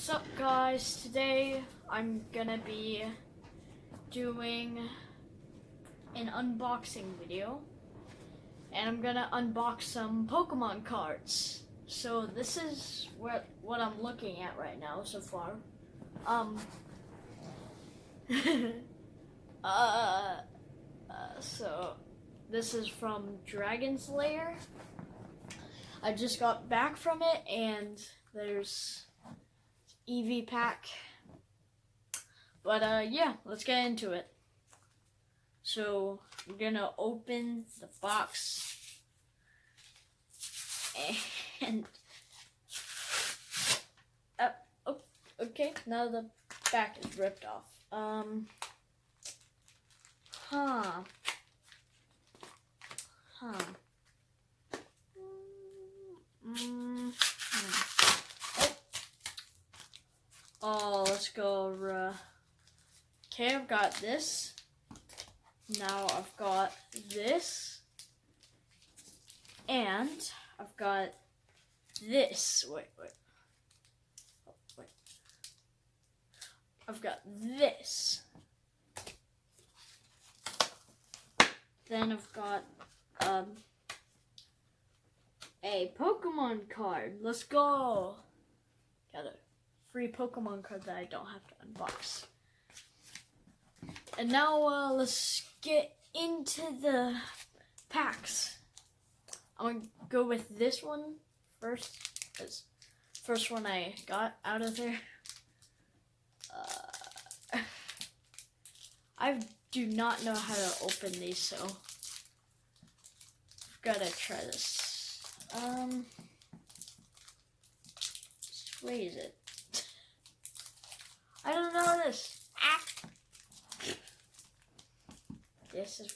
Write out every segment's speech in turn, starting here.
What's up, guys? Today I'm gonna be doing an unboxing video, and I'm gonna unbox some Pokemon cards. So this is what I'm looking at right now so far. So this is from Dragon's Lair. I just got back from it, and there's EV pack. But yeah, let's get into it. So I'm gonna open the box, and oh, okay, now the back is ripped off. Oh, let's go. Okay, I've got this. Now I've got this. And I've got this. Wait. Oh, wait. I've got this. Then I've got a Pokemon card. Let's go. Got a free Pokemon card that I don't have to unbox. And now let's get into the packs. I'm gonna go with this one first, because first one I got out of there. I do not know how to open these, so I've gotta try this. Which way is it? I don't know this. This is.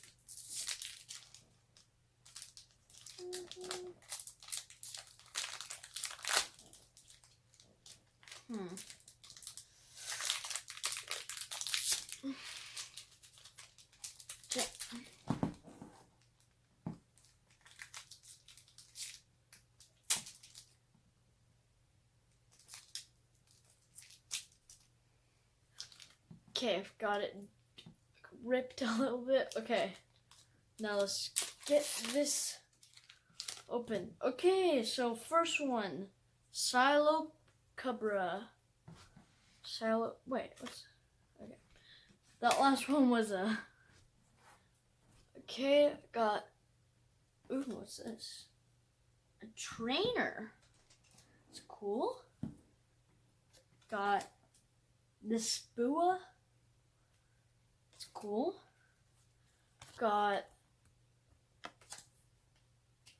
Okay, I've got it ripped a little bit. Okay, now let's get this open. Okay, so first one, Silocabra. Wait, okay. That last one was a. Okay, got. Ooh, what's this? A trainer. It's cool. Got this Spua. It's cool. Got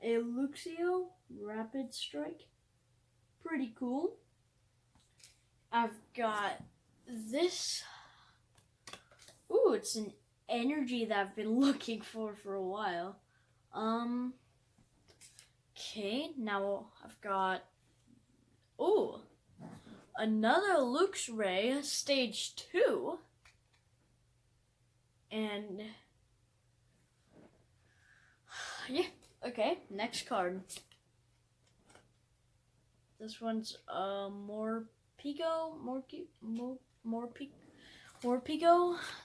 a Luxio Rapid Strike. Pretty cool. I've got this. Ooh, it's an energy that I've been looking for a while. Okay, now I've got. Ooh, another Luxray Stage 2. And yeah, okay, next card. This one's Morpeko.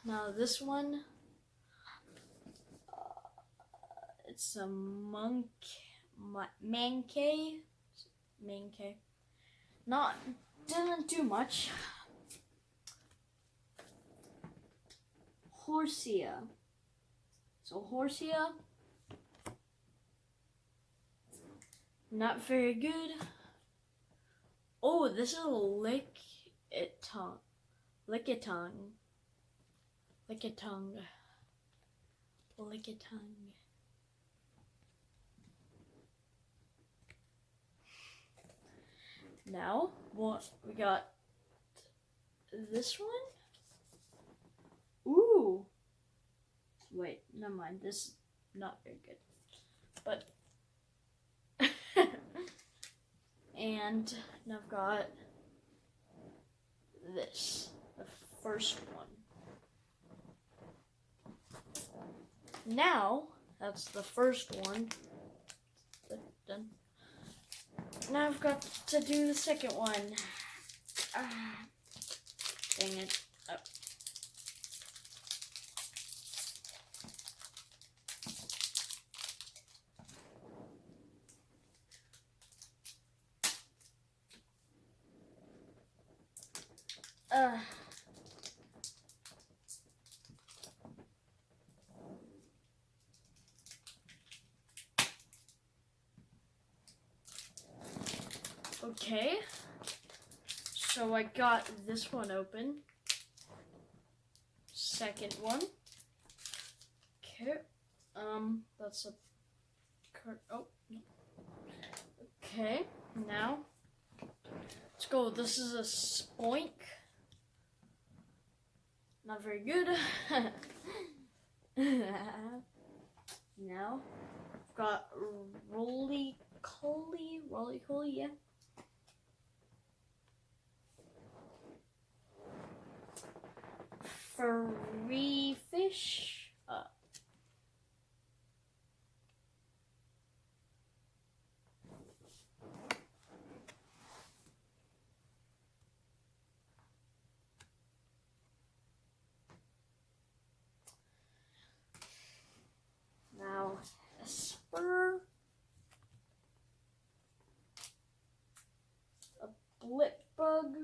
Now this one, it's a Mankey. Didn't do much. Horsia. So Horsia, not very good. Oh, this is a Lickitung. Now, what we got? This one. Ooh. Wait, never mind. This is not very good. But and now I've got this, the first one. Now, that's the first one. Done. Now I've got to do the second one. Ah, dang it. Oh. Okay, so I got this one open. Second one. Okay, that's a card. Oh, no. Okay, now let's go. This is a spoink. Not very good. Now I've got roly poly, yeah. Furry fish. Now a spur. A blip bug.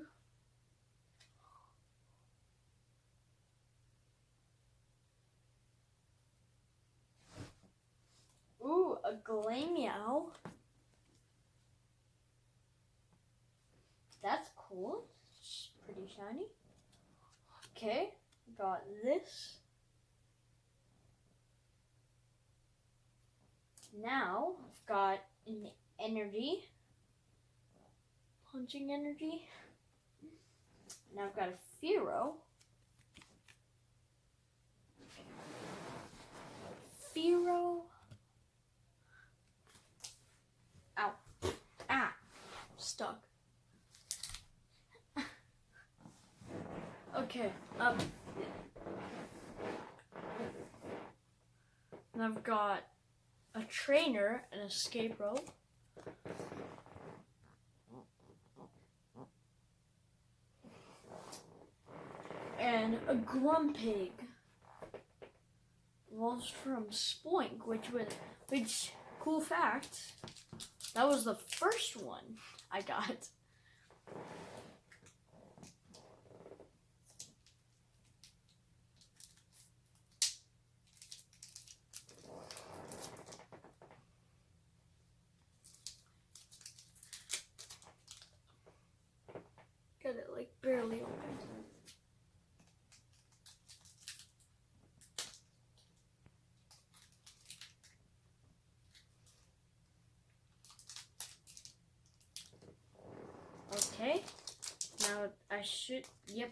Ooh, a glammeow. That's cool. It's pretty shiny. Okay, got this. Now I've got an energy. Punching energy. Now I've got a Fearow. Fearow. Ow. Ah. Stuck. Okay. And I've got a trainer, an escape rope. And a Grumpig. Evolves from Spoink, which cool fact, that was the first one I got. Got it like barely open. Okay, now I should, yep.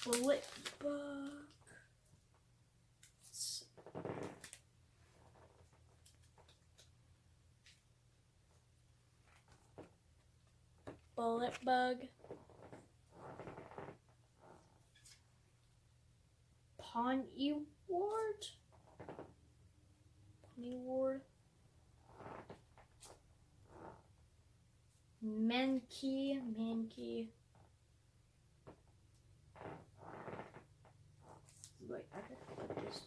Blip bug. Bullet bug. Ponyward. Mankey. Wait, I gotta put this.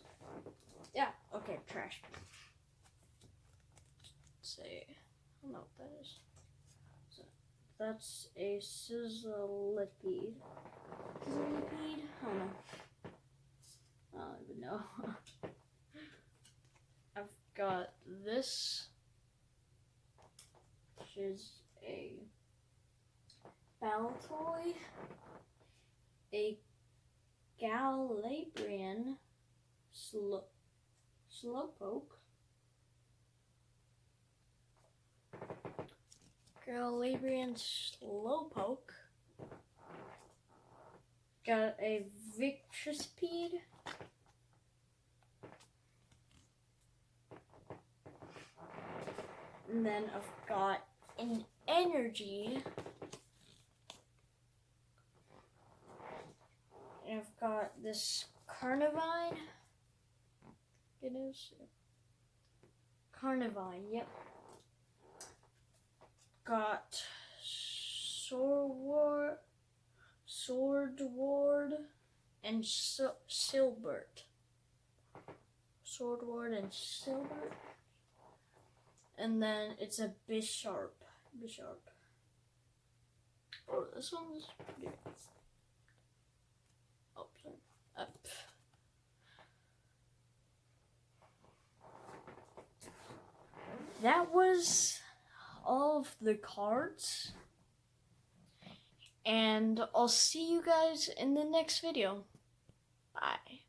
Yeah, okay, trash. Say, I don't know what that is. So, that's a Sizzlipede. Sizzlipede? I don't know. I don't even know. I've got this, which is a Baltoy, a Galabrian Slowpoke, got a Victreспede, and then I've got an energy. And I've got this Carnivine. It is Carnivine, yep. got Sword Ward, and Silbert. Sword Ward and Silbert. And then it's a Bisharp. Oh, this one's pretty good. Oh, sorry. Up. That was all of the cards. And I'll see you guys in the next video. Bye.